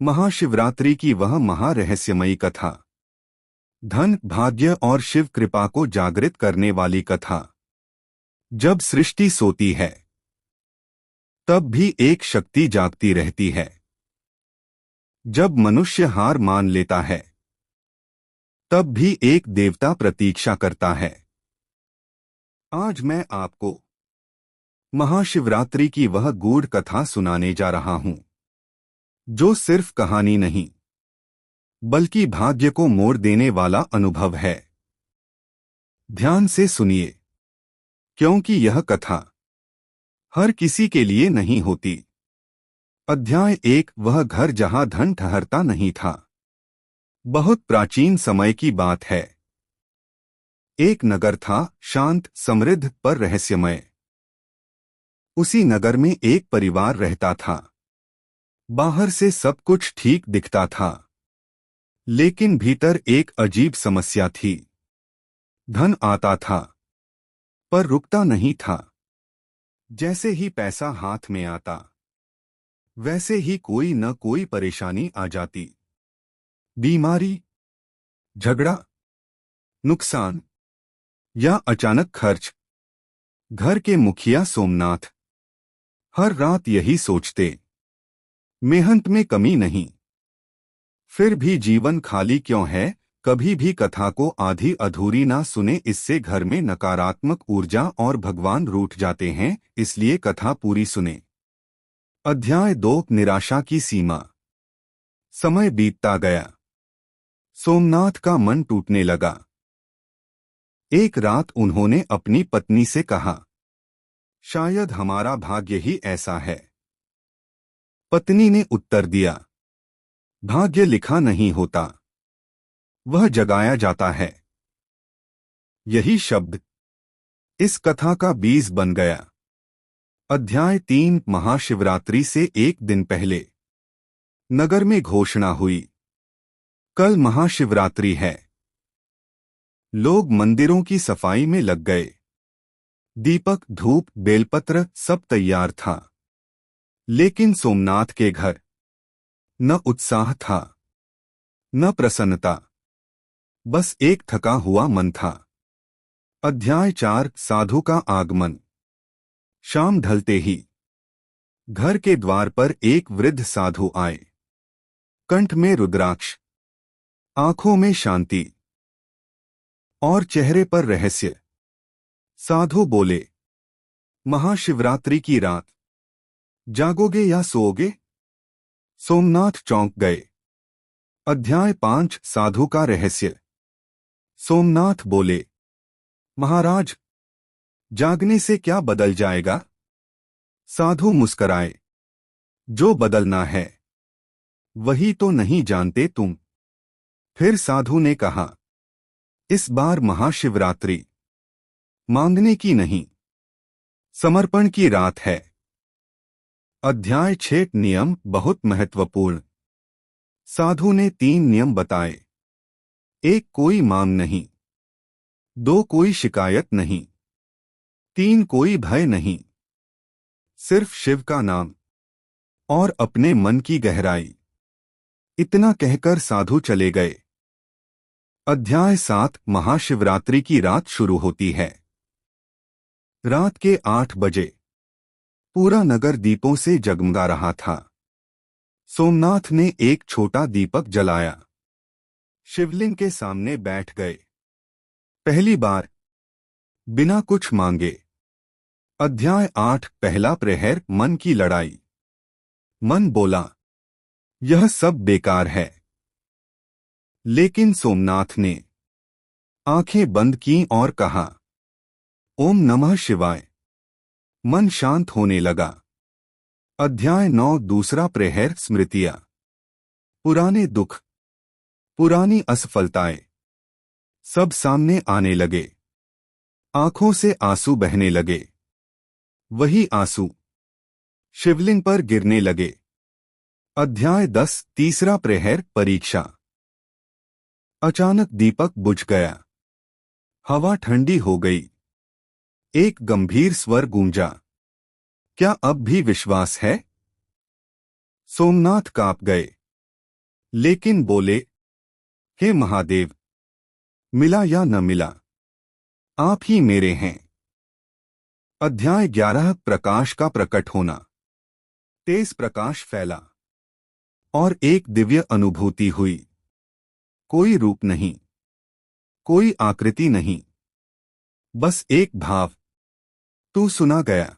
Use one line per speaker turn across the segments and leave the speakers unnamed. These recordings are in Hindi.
महाशिवरात्रि की वह महारहस्यमयी कथा, धन, भाग्य और शिव कृपा को जागृत करने वाली कथा। जब सृष्टि सोती है तब भी एक शक्ति जागती रहती है। जब मनुष्य हार मान लेता है तब भी एक देवता प्रतीक्षा करता है। आज मैं आपको महाशिवरात्रि की वह गूढ़ कथा सुनाने जा रहा हूं, जो सिर्फ कहानी नहीं बल्कि भाग्य को मोड़ देने वाला अनुभव है। ध्यान से सुनिए, क्योंकि यह कथा हर किसी के लिए नहीं होती। अध्याय 1। वह घर जहां धन ठहरता नहीं था। बहुत प्राचीन समय की बात है। एक नगर था, शांत, समृद्ध पर रहस्यमय। उसी नगर में एक परिवार रहता था। बाहर से सब कुछ ठीक दिखता था, लेकिन भीतर एक अजीब समस्या थी। धन आता था पर रुकता नहीं था। जैसे ही पैसा हाथ में आता वैसे ही कोई न कोई परेशानी आ जाती। बीमारी, झगड़ा, नुकसान या अचानक खर्च। घर के मुखिया सोमनाथ हर रात यही सोचते, मेहनत में कमी नहीं, फिर भी जीवन खाली क्यों है। कभी भी कथा को आधी अधूरी ना सुने, इससे घर में नकारात्मक ऊर्जा और भगवान रूठ जाते हैं, इसलिए कथा पूरी सुने। अध्याय 2। निराशा की सीमा। समय बीतता गया। सोमनाथ का मन टूटने लगा। एक रात उन्होंने अपनी पत्नी से कहा, शायद हमारा भाग्य ही ऐसा है। पत्नी ने उत्तर दिया, भाग्य लिखा नहीं होता, वह जगाया जाता है। यही शब्द इस कथा का बीज बन गया। अध्याय 3। महाशिवरात्रि से एक दिन पहले नगर में घोषणा हुई, कल महाशिवरात्रि है। लोग मंदिरों की सफाई में लग गए। दीपक, धूप, बेलपत्र सब तैयार था। लेकिन सोमनाथ के घर न उत्साह था न प्रसन्नता, बस एक थका हुआ मन था। अध्याय 4। साधु का आगमन। शाम ढलते ही घर के द्वार पर एक वृद्ध साधु आए। कंठ में रुद्राक्ष, आंखों में शांति और चेहरे पर रहस्य। साधु बोले, महाशिवरात्रि की रात जागोगे या सोओगे? सोमनाथ चौंक गए। अध्याय 5। साधु का रहस्य। सोमनाथ बोले, महाराज, जागने से क्या बदल जाएगा? साधु मुस्कराए, जो बदलना है वही तो नहीं जानते तुम। फिर साधु ने कहा, इस बार महाशिवरात्रि मांगने की नहीं, समर्पण की रात है। अध्याय 6। नियम बहुत महत्वपूर्ण। साधु ने 3 नियम बताए। 1, कोई मांग नहीं। 2, कोई शिकायत नहीं। 3, कोई भय नहीं, सिर्फ शिव का नाम और अपने मन की गहराई। इतना कहकर साधु चले गए। अध्याय 7। महाशिवरात्रि की रात शुरू होती है। रात के 8 बजे पूरा नगर दीपों से जगमगा रहा था। सोमनाथ ने एक छोटा दीपक जलाया। शिवलिंग के सामने बैठ गए। पहली बार, बिना कुछ मांगे। अध्याय 8। पहला प्रहर। मन की लड़ाई। मन बोला, यह सब बेकार है। लेकिन सोमनाथ ने आंखें बंद की और कहा, ओम नमः शिवाय। मन शांत होने लगा। अध्याय 9। दूसरा प्रहर। स्मृतियां। पुराने दुख, पुरानी असफलताएं सब सामने आने लगे। आंखों से आंसू बहने लगे। वही आंसू शिवलिंग पर गिरने लगे। अध्याय 10। तीसरा प्रहर। परीक्षा। अचानक दीपक बुझ गया। हवा ठंडी हो गई। एक गंभीर स्वर गूंजा, क्या अब भी विश्वास है? सोमनाथ कांप गए। लेकिन बोले, हे महादेव, मिला या न मिला, आप ही मेरे हैं। अध्याय 11 प्रकाश का प्रकट होना। तेज प्रकाश फैला और एक दिव्य अनुभूति हुई। कोई रूप नहीं, कोई आकृति नहीं, बस एक भाव, तू सुना गया।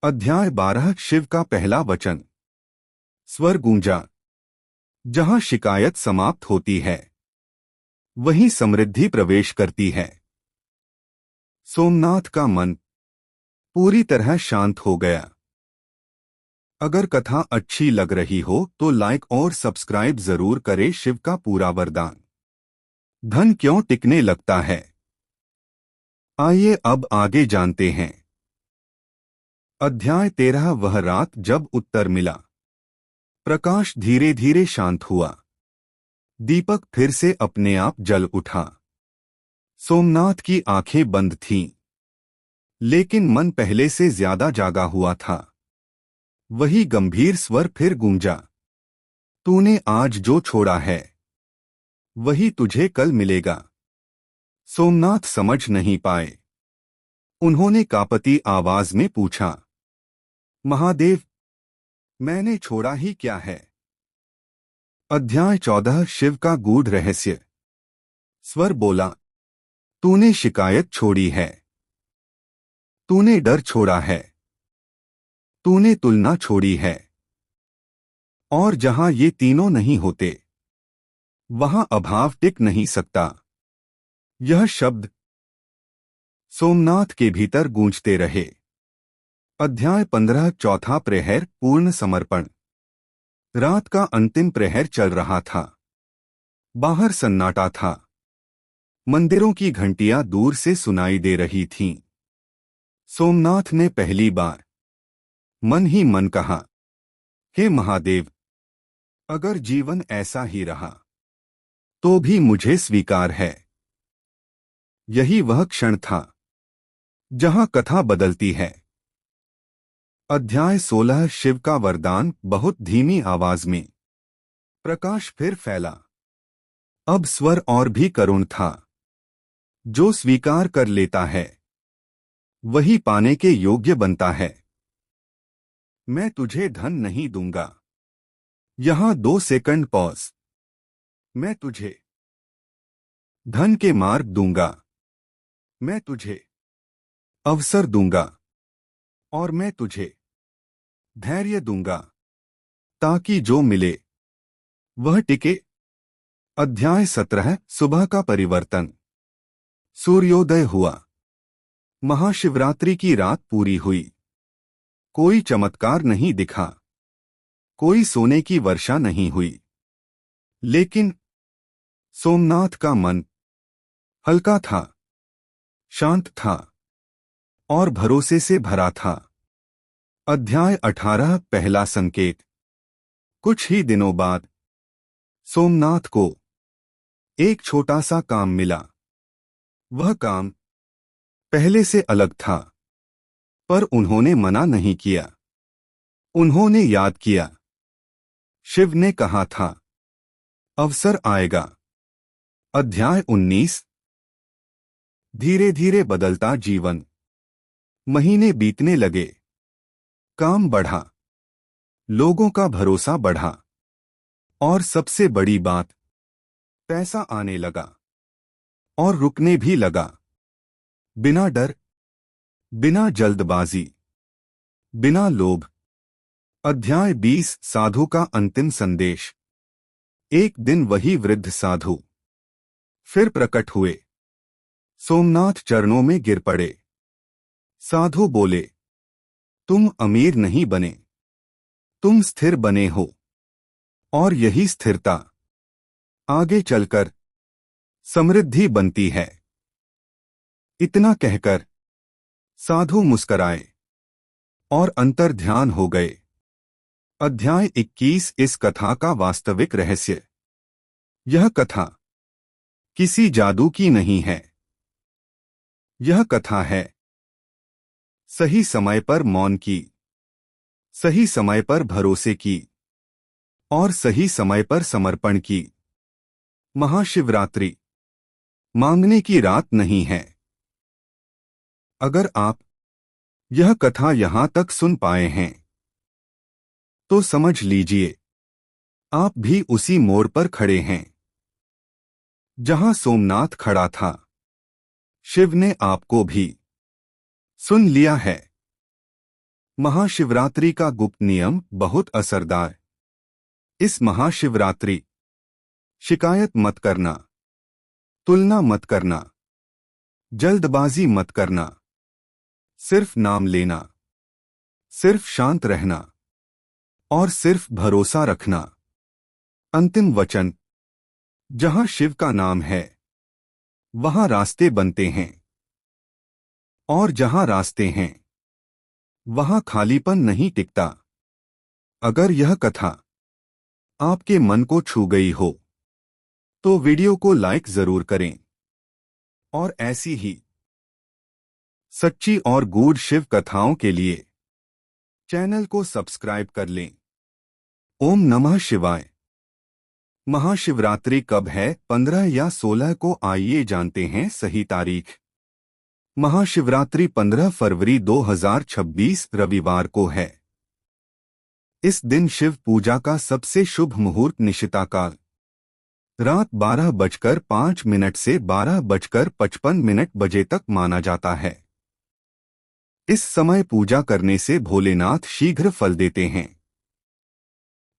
अध्याय 12 शिव का पहला वचन। स्वर गूंजा। जहां शिकायत समाप्त होती है, वहीं समृद्धि प्रवेश करती है। सोमनाथ का मन पूरी तरह शांत हो गया। अगर कथा अच्छी लग रही हो तो लाइक और सब्सक्राइब जरूर करें। शिव का पूरा वरदान। धन क्यों टिकने लगता है? आइए अब आगे जानते हैं। अध्याय 13 वह रात जब उत्तर मिला। प्रकाश धीरे धीरे शांत हुआ। दीपक फिर से अपने आप जल उठा। सोमनाथ की आंखें बंद थीं, लेकिन मन पहले से ज्यादा जागा हुआ था। वही गंभीर स्वर फिर गूंजा। तूने आज जो छोड़ा है, वही तुझे कल मिलेगा। सोमनाथ समझ नहीं पाए। उन्होंने कांपती आवाज में पूछा, महादेव, मैंने छोड़ा ही क्या है? अध्याय 14 शिव का गूढ़ रहस्य। स्वर बोला, तूने शिकायत छोड़ी है, तूने डर छोड़ा है, तूने तुलना छोड़ी है। और जहां ये तीनों नहीं होते, वहां अभाव टिक नहीं सकता। यह शब्द सोमनाथ के भीतर गूंजते रहे। अध्याय 15 चौथा प्रहर पूर्ण समर्पण। रात का अंतिम प्रहर चल रहा था। बाहर सन्नाटा था। मंदिरों की घंटियां दूर से सुनाई दे रही थीं। सोमनाथ ने पहली बार मन ही मन कहा, हे महादेव, अगर जीवन ऐसा ही रहा तो भी मुझे स्वीकार है। यही वह क्षण था जहां कथा बदलती है। अध्याय 16 शिव का वरदान। बहुत धीमी आवाज में प्रकाश फिर फैला। अब स्वर और भी करुण था। जो स्वीकार कर लेता है, वही पाने के योग्य बनता है। मैं तुझे धन नहीं दूंगा। यहां 2 सेकंड पॉज। मैं तुझे धन के मार्ग दूंगा। मैं तुझे अवसर दूंगा। और मैं तुझे धैर्य दूंगा, ताकि जो मिले वह टिके। अध्याय 17 सुबह का परिवर्तन। सूर्योदय हुआ। महाशिवरात्रि की रात पूरी हुई। कोई चमत्कार नहीं दिखा, कोई सोने की वर्षा नहीं हुई, लेकिन सोमनाथ का मन हल्का था, शांत था और भरोसे से भरा था। अध्याय 18 पहला संकेत। कुछ ही दिनों बाद सोमनाथ को एक छोटा सा काम मिला। वह काम पहले से अलग था, पर उन्होंने मना नहीं किया। उन्होंने याद किया, शिव ने कहा था, अवसर आएगा। अध्याय 19 धीरे धीरे बदलता जीवन। महीने बीतने लगे। काम बढ़ा, लोगों का भरोसा बढ़ा, और सबसे बड़ी बात, पैसा आने लगा और रुकने भी लगा। बिना डर, बिना जल्दबाजी, बिना लोभ। अध्याय 20 साधु का अंतिम संदेश। एक दिन वही वृद्ध साधु फिर प्रकट हुए। सोमनाथ चरणों में गिर पड़े। साधु बोले, तुम अमीर नहीं बने, तुम स्थिर बने हो, और यही स्थिरता आगे चलकर समृद्धि बनती है। इतना कहकर साधु मुस्कराए और अंतर ध्यान हो गए। अध्याय 21 इस कथा का वास्तविक रहस्य। यह कथा किसी जादू की नहीं है। यह कथा है सही समय पर मौन की, सही समय पर भरोसे की, और सही समय पर समर्पण की। महाशिवरात्रि मांगने की रात नहीं है। अगर आप यह कथा यहां तक सुन पाए हैं तो समझ लीजिए आप भी उसी मोड़ पर खड़े हैं जहां सोमनाथ खड़ा था। शिव ने आपको भी सुन लिया है। महाशिवरात्रि का गुप्त नियम बहुत असरदार। इस महाशिवरात्रि शिकायत मत करना, तुलना मत करना, जल्दबाजी मत करना, सिर्फ नाम लेना, सिर्फ शांत रहना और सिर्फ भरोसा रखना। अंतिम वचन, जहां शिव का नाम है वहां रास्ते बनते हैं, और जहां रास्ते हैं वहां खालीपन नहीं टिकता। अगर यह कथा आपके मन को छू गई हो तो वीडियो को लाइक जरूर करें और ऐसी ही सच्ची और गूढ़ शिव कथाओं के लिए चैनल को सब्सक्राइब कर लें। ओम नमः शिवाय। महाशिवरात्रि कब है? 15 या 16 को। आइए जानते हैं सही तारीख। महाशिवरात्रि 15 फरवरी 2026 रविवार को है। इस दिन शिव पूजा का सबसे शुभ मुहूर्त निशिता काल रात 12:05 से 12:55 बजे तक माना जाता है। इस समय पूजा करने से भोलेनाथ शीघ्र फल देते हैं।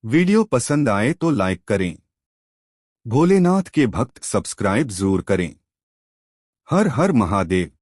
वीडियो पसंद आए तो लाइक करें। भोलेनाथ के भक्त सब्सक्राइब जरूर करें। हर हर महादेव।